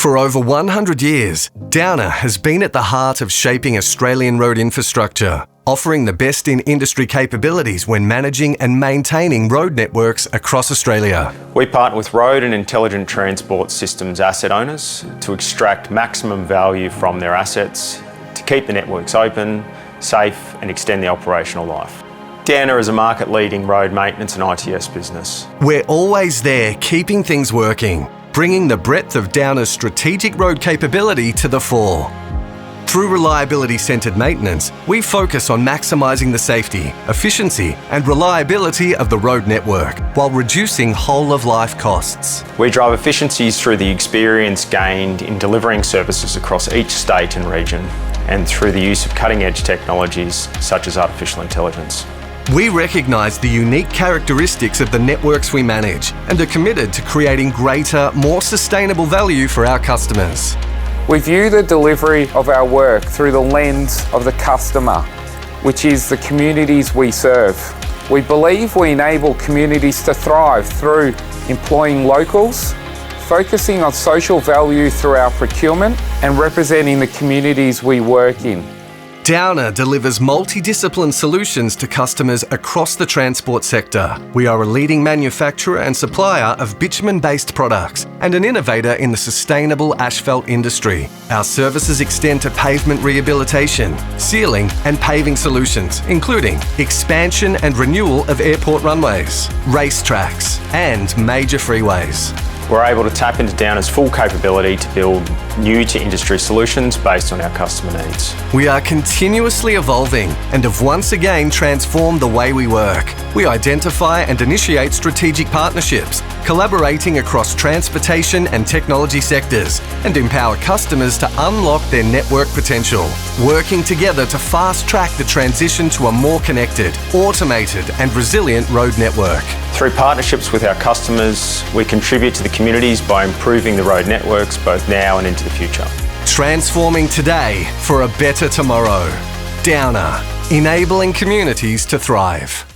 For over 100 years, Downer has been at the heart of shaping Australian road infrastructure, offering the best in industry capabilities when managing and maintaining road networks across Australia. We partner with road and intelligent transport systems asset owners to extract maximum value from their assets, to keep the networks open, safe and extend the operational life. Downer is a market-leading road maintenance and ITS business. We're always there keeping things working, bringing the breadth of Downer's strategic road capability to the fore. Through reliability-centred maintenance, we focus on maximising the safety, efficiency and reliability of the road network while reducing whole-of-life costs. We drive efficiencies through the experience gained in delivering services across each state and region, and through the use of cutting-edge technologies such as artificial intelligence. We recognise the unique characteristics of the networks we manage and are committed to creating greater, more sustainable value for our customers. We view the delivery of our work through the lens of the customer, which is the communities we serve. We believe we enable communities to thrive through employing locals, focusing on social value through our procurement, and representing the communities we work in. Downer delivers multidiscipline solutions to customers across the transport sector. We are a leading manufacturer and supplier of bitumen-based products and an innovator in the sustainable asphalt industry. Our services extend to pavement rehabilitation, sealing and paving solutions, including expansion and renewal of airport runways, racetracks and major freeways. We're able to tap into Downer's full capability to build new-to-industry solutions based on our customer needs. We are continuously evolving and have once again transformed the way we work. We identify and initiate strategic partnerships, collaborating across transportation and technology sectors, and empower customers to unlock their network potential, working together to fast-track the transition to a more connected, automated and resilient road network. Through partnerships with our customers, we contribute to the communities by improving the road networks both now and into the future. Transforming today for a better tomorrow. Downer, enabling communities to thrive.